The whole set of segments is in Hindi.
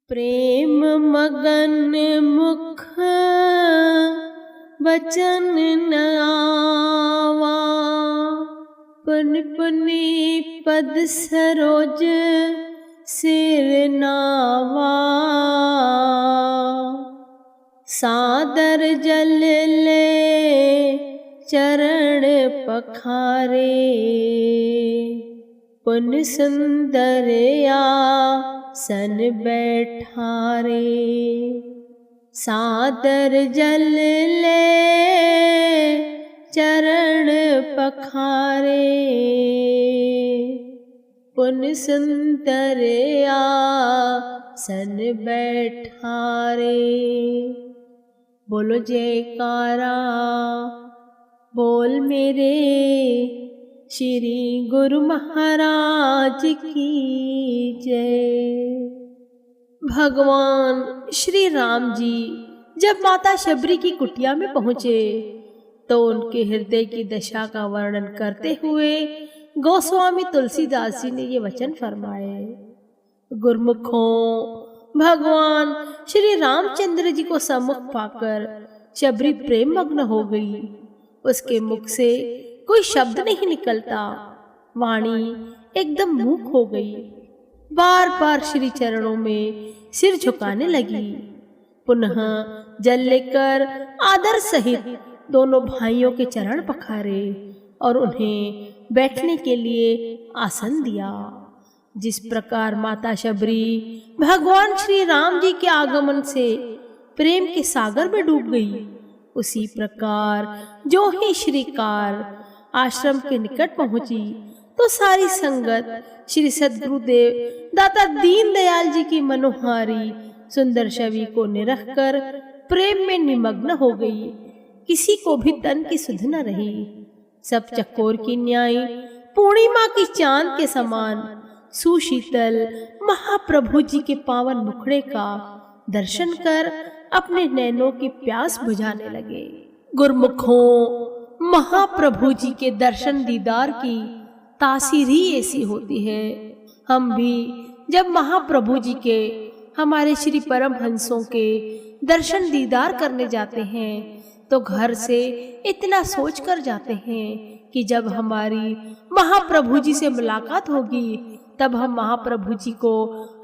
प्रेम मगन मुख वचन न आवा, पुन पुनि पद सरोज सिर नावा। सादर जल ले चरण पखारे, पुन सुंदर आसन बैठारे। सादर जल ले चरण पखारे, पुन सुंदर आसन बैठारे। बोलो जयकारा बोल मेरे श्री गुरु महाराज की जय। भगवान श्री राम जी जब माता शबरी की कुटिया में पहुँचे तो उनके हृदय की दशा का वर्णन करते हुए गोस्वामी तुलसीदास जी ने ये वचन फरमाए। गुरमुखों, भगवान श्री रामचंद्र जी को सम्मुख पाकर शबरी प्रेम मग्न हो गई। उसके मुख से कोई शब्द नहीं निकलता, वाणी एकदम मूक हो गई। बार बार श्री चरणों में सिर झुकाने लगी। पुनः जल लेकर आदर सहित दोनों भाइयों के चरण पखारे और उन्हें बैठने के लिए आसन दिया। जिस प्रकार माता शबरी भगवान श्री राम जी के आगमन से प्रेम के सागर में डूब गई, उसी प्रकार जो ही श्रीकार आश्रम के निकट पहुंची तो सारी संगत श्री सद्गुरुदेव दाता दीन दयाल जी की मनोहारी सुंदर छवि को निरख कर प्रेम में निमग्न हो गई। किसी को भी तन की सुध न रही। सब चकोर की न्याय पूर्णिमा की चांद के समान सुशीतल महाप्रभु जी के पावन मुखड़े का दर्शन कर अपने नैनों की प्यास बुझाने लगे। गुरमुखों, महाप्रभु जी के दर्शन दीदार की तासीर ही ऐसी होती है। हम भी जब महाप्रभु जी के, हमारे श्री परमहंसों के दर्शन दीदार करने जाते हैं तो घर से इतना सोच कर जाते हैं कि जब हमारी महाप्रभु जी से मुलाकात होगी तब हम महाप्रभु जी को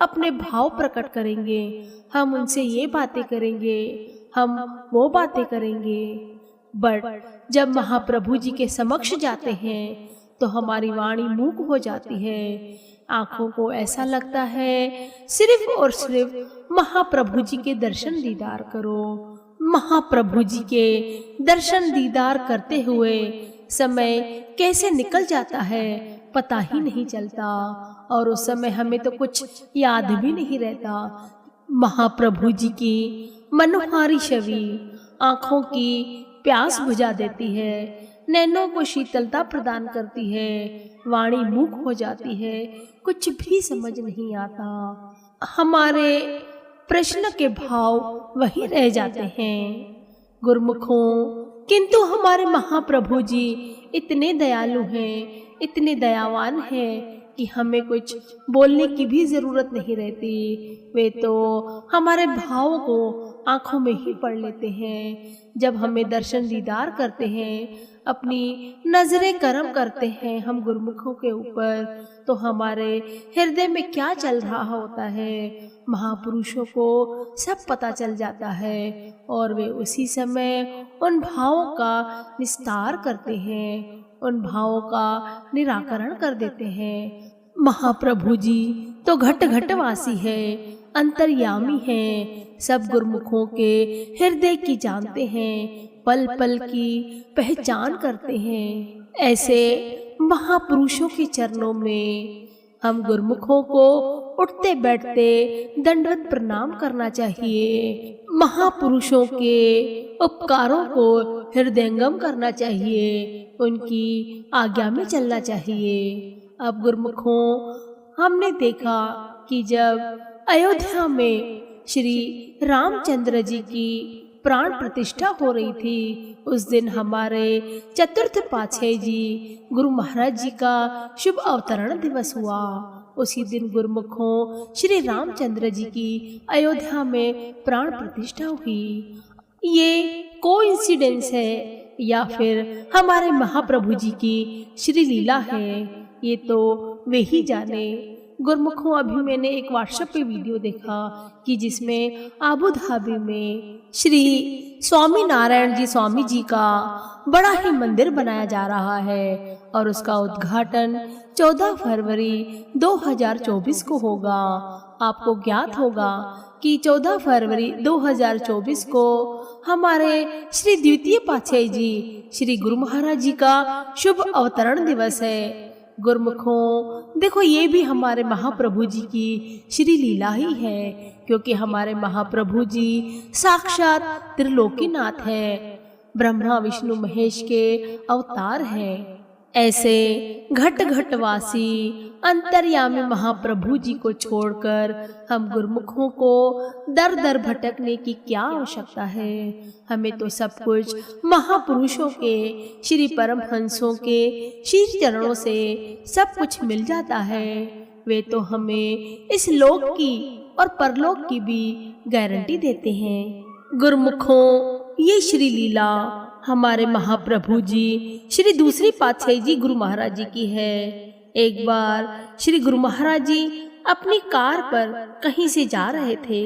अपने भाव प्रकट करेंगे, हम उनसे ये बातें करेंगे, हम वो बातें करेंगे। बट जब महाप्रभु जी के समक्ष जाते हैं तो हमारी वाणी मूक हो जाती है। आंखों को ऐसा लगता है सिर्फ और सिर्फ महाप्रभु जी के दर्शन दीदार करो। महाप्रभु जी के दर्शन दीदार करते हुए समय कैसे निकल जाता है पता ही नहीं चलता, और उस समय हमें तो कुछ याद भी नहीं रहता। महाप्रभु जी की मनोहारी छवि आंखों की प्यास बुझा देती है, नैनों को शीतलता प्रदान करती है, वाणी मूक हो जाती है, कुछ भी समझ नहीं आता। हमारे प्रश्न के भाव वही रह जाते हैं। गुरमुखों, किंतु हमारे महाप्रभु जी इतने दयालु हैं, इतने दयावान हैं कि हमें कुछ बोलने की भी जरूरत नहीं रहती। वे तो हमारे भावों को आंखों में ही पढ़ लेते हैं। जब हमें दर्शन दीदार करते हैं, अपनी नजरें करम करते हैं हम गुरमुखों के ऊपर, तो हमारे हृदय में क्या चल रहा होता है महापुरुषों को सब पता चल जाता है, और वे उसी समय उन भावों का निस्तार करते हैं, उन भावों का निराकरण कर देते हैं। महाप्रभु जी तो घट घट वासी है, अंतर्यामी है, सब गुरमुखों के हृदय की जानते हैं, पल पल की पहचान करते हैं। ऐसे महापुरुषों के चरणों में हम गुरमुखों को उठते बैठते दंडवत प्रणाम करना चाहिए। महापुरुषों के उपकारों को हृदयंगम करना चाहिए, उनकी आज्ञा में चलना चाहिए। अब गुरमुखों, हमने देखा कि जब अयोध्या में श्री रामचंद्र जी की प्राण प्रतिष्ठा हो रही थी, उस दिन हमारे चतुर्थ पातशाही जी गुरु महाराज जी का शुभ अवतरण दिवस हुआ। उसी दिन गुरुमुखों श्री रामचंद्र जी की अयोध्या में प्राण प्रतिष्ठा हुई। ये कोइंसिडेंस है या फिर हमारे महाप्रभु जी की श्री लीला है, ये तो वे ही जाने। गुरुमुखों, अभी मैंने एक व्हाट्सएप पे वीडियो देखा कि जिसमें आबू धाबी में श्री स्वामी नारायण जी स्वामी जी का बड़ा ही मंदिर बनाया जा रहा है और उसका उद्घाटन 14 फरवरी 2024 को होगा। आपको ज्ञात होगा कि 14 फरवरी 2024 को हमारे श्री द्वितीय पातशाही जी श्री गुरु महाराज जी का शुभ अवतरण दिवस है। गुरुमुखों, देखो ये भी हमारे महाप्रभु जी की श्री लीला ही है, क्योंकि हमारे महाप्रभु जी साक्षात त्रिलोकीनाथ है, ब्रह्मा विष्णु महेश के अवतार हैं। ऐसे घट घटवासी अंतर्यामी महाप्रभु जी को छोड़कर हम गुरुमुखों को दर दर भटकने की क्या आवश्यकता है। हमें तो सब कुछ महापुरुषों के श्री परमहंसों के शीश चरणों से सब कुछ मिल जाता है। वे तो हमें इस लोक की और परलोक की भी गारंटी देते हैं। गुरुमुखों, ये श्री लीला हमारे महाप्रभु जी श्री दूसरी पातशाही जी गुरु महाराज जी की है। एक बार श्री गुरु महाराज जी अपनी कार पर कहीं से जा रहे थे,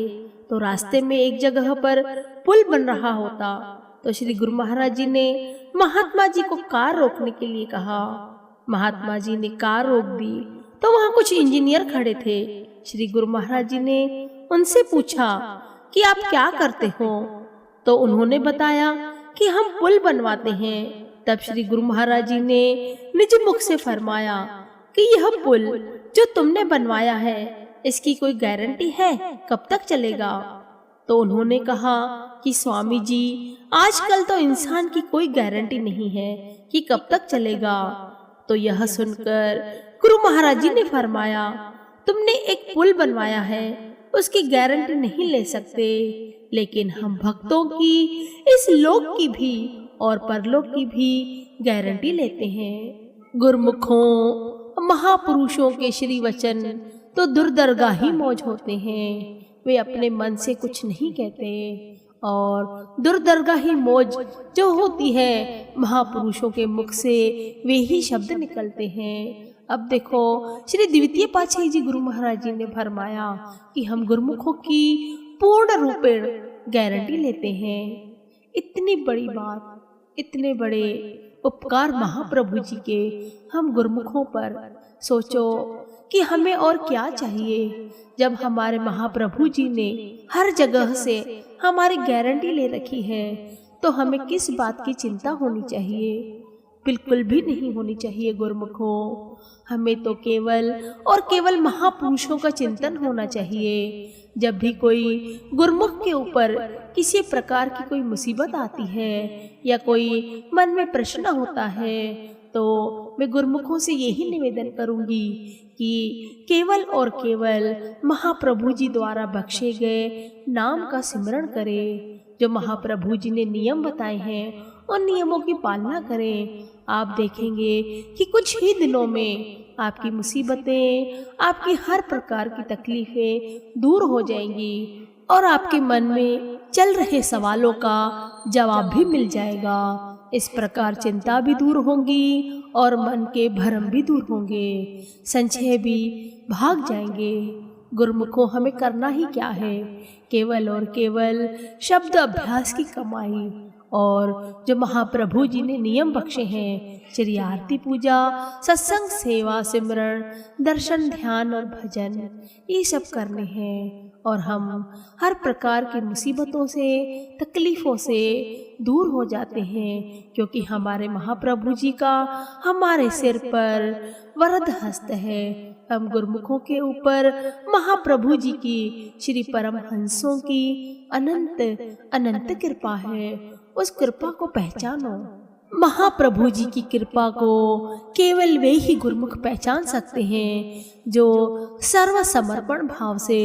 तो रास्ते में एक जगह पर पुल बन रहा होता, तो श्री गुरु महाराज जी ने महात्मा जी को कार रोकने के लिए कहा। महात्मा जी ने कार रोक दी, तो वहाँ कुछ इंजीनियर खड़े थे। श्री गुरु महाराज जी ने उनसे पूछा कि आप क्या करते हो, तो उन्होंने बताया कि हम पुल बनवाते हैं। तब श्री गुरु महाराज जी ने निज मुख से फरमाया कि यह पुल जो तुमने बनवाया है, इसकी कोई गारंटी है, कब तक चलेगा? तो उन्होंने कहा कि स्वामी जी, आजकल तो इंसान की कोई गारंटी नहीं है कि कब तक चलेगा। तो यह सुनकर गुरु महाराज जी ने फरमाया, तुमने एक पुल बनवाया है, उसकी गारंटी नहीं ले सकते, लेकिन हम भक्तों की इस लोक की भी और परलोक की भी गारंटी लेते हैं। गुरुमुखों, महापुरुषों के श्री वचन तो दुर्दरगाही मौज होते हैं। वे अपने मन से कुछ नहीं कहते और दुर्दरगाही मौज जो होती है, महापुरुषों के मुख से वे ही शब्द निकलते हैं। अब देखो, श्री द्वितीय पातशाही जी गुरु महाराज जी ने फरमाया कि हम गुरुमुखों की पूर्ण रूपेण गारंटी लेते हैं। इतनी बड़ी बात, इतने बड़े उपकार महाप्रभु जी के हम गुरुमुखों पर, सोचो कि हमें और क्या चाहिए, जब हमारे महाप्रभु जी ने हर जगह से हमारी गारंटी ले रखी है, तो हमें किस बात की चिंता होनी चाहिए? बिल्कुल भी नहीं होनी चाहिए। गुरुमुखों, हमें तो केवल और केवल महापुरुषों का चिंतन होना चाहिए। जब भी कोई गुरुमुख के ऊपर किसी प्रकार की कोई मुसीबत आती है या कोई मन में प्रश्न होता है, तो मैं गुरुमुखों से यही निवेदन करूंगी कि केवल और केवल महाप्रभु जी द्वारा बख्शे गए नाम का सिमरण करें। जो महाप्रभु जी ने नियम बताए हैं, उन नियमों की पालना करें। आप देखेंगे कि कुछ ही दिनों में आपकी मुसीबतें, आपकी हर प्रकार की तकलीफें दूर हो जाएंगी और आपके मन में चल रहे सवालों का जवाब भी मिल जाएगा। इस प्रकार चिंता भी दूर होगी और मन के भ्रम भी दूर होंगे, संशय भी भाग जाएंगे। गुरुमुखों, हमें करना ही क्या है? केवल और केवल शब्द अभ्यास की कमाई और जो महाप्रभु जी ने नियम बख्शे हैं, श्री आरती पूजा, सत्संग, सेवा, सिमरण, दर्शन, ध्यान और भजन, ये सब करने हैं और हम हर प्रकार की मुसीबतों से, तकलीफों से दूर हो जाते हैं, क्योंकि हमारे महाप्रभु जी का हमारे सिर पर वरद हस्त है। हम गुरुमुखों के ऊपर महाप्रभु जी की श्री परमहंसों की अनंत अनंत कृपा है। उस कृपा को पहचानो। महाप्रभु जी की कृपा को केवल वे ही गुरुमुख पहचान सकते हैं जो सर्व समर्पण भाव से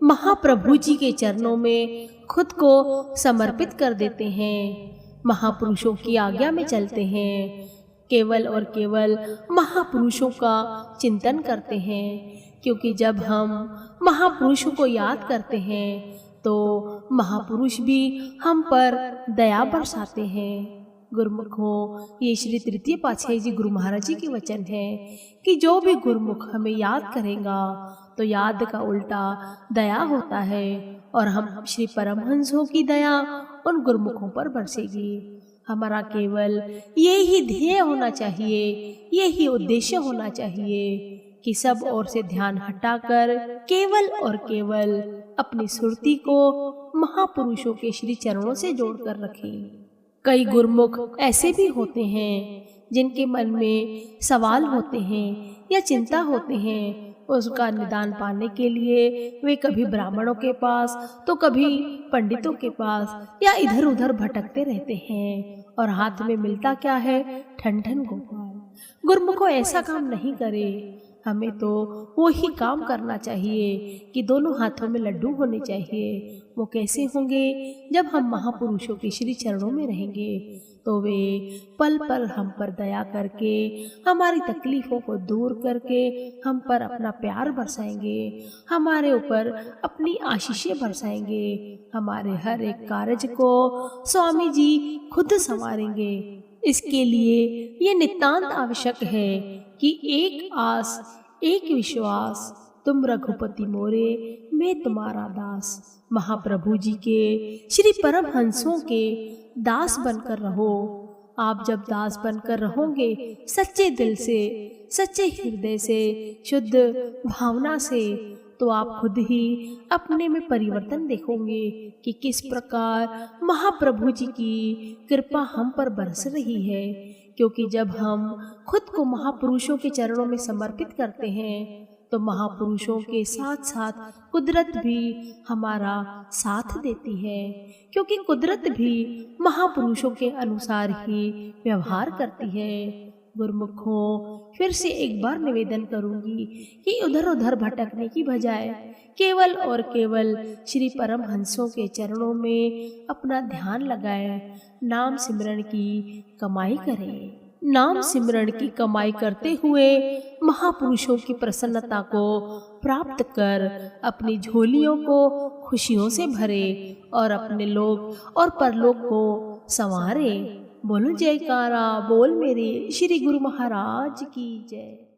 महाप्रभु जी के चरणों में खुद को समर्पित कर देते हैं, महापुरुषों की आज्ञा में चलते हैं, केवल और केवल महापुरुषों का चिंतन करते हैं। क्योंकि जब हम महापुरुषों को याद करते हैं तो महापुरुष भी हम पर दया बरसाते हैं। गुरुमुखों, ये श्री तृतीय पातशाही जी गुरु महाराज जी के वचन है कि जो भी गुरुमुख हमें याद करेगा तो याद का उल्टा दया होता है और हम श्री परमहंसों की दया उन गुरुमुखों पर बरसेगी। हमारा केवल ये ही ध्येय होना चाहिए, ये ही उद्देश्य होना चाहिए कि सब ओर से ध्यान हटाकर केवल और केवल अपनी सुरती को महापुरुषों के श्री चरणों से जोड़कर रखें। कई गुरुमुख ऐसे भी होते हैं जिनके मन में सवाल होते हैं या चिंता होते हैं, उसका निदान पाने के लिए वे कभी ब्राह्मणों के पास तो कभी पंडितों के पास या इधर उधर भटकते रहते हैं और हाथ में मिलता क्या है, ठन ठन गोपाल। गुरुमुखों, ऐसा काम नहीं करे। हमें तो वो ही काम करना चाहिए कि दोनों हाथों में लड्डू होने चाहिए। वो कैसे होंगे? जब हम महापुरुषों के श्री चरणों में रहेंगे तो वे पल पल हम पर दया करके, हमारी तकलीफों को दूर करके हम पर अपना प्यार बरसाएंगे, हमारे ऊपर अपनी आशीषें बरसाएंगे, हमारे हर एक कार्य को स्वामी जी खुद संवारेंगे। इसके लिए ये नितांत आवश्यक है कि एक आस एक विश्वास, तुम रघुपति मोरे मैं तुम्हारा दास। महाप्रभु जी के श्री परमहंसों के दास बनकर रहो। आप जब दास बनकर रहोगे सच्चे दिल से, सच्चे हृदय से, शुद्ध भावना से, तो आप खुद ही अपने में परिवर्तन देखोगे कि किस प्रकार महाप्रभु जी की कृपा हम पर बरस रही है। क्योंकि जब हम खुद को महापुरुषों के चरणों में समर्पित करते हैं तो महापुरुषों के साथ साथ कुदरत भी हमारा साथ देती है, क्योंकि कुदरत भी महापुरुषों के अनुसार ही व्यवहार करती है। गुरुमुखों, फिर से एक बार निवेदन करूंगी कि उधर उधर भटकने की बजाय केवल और केवल श्री परमहंसों के चरणों में अपना ध्यान लगाएं, नाम सिमरन की कमाई करें। नाम सिमरन की कमाई करते हुए महापुरुषों की प्रसन्नता को प्राप्त कर अपनी झोलियों को खुशियों से भरे और अपने लोक और परलोक को संवारे। बोलो जयकारा बोल मेरे श्री गुरु महाराज की जय।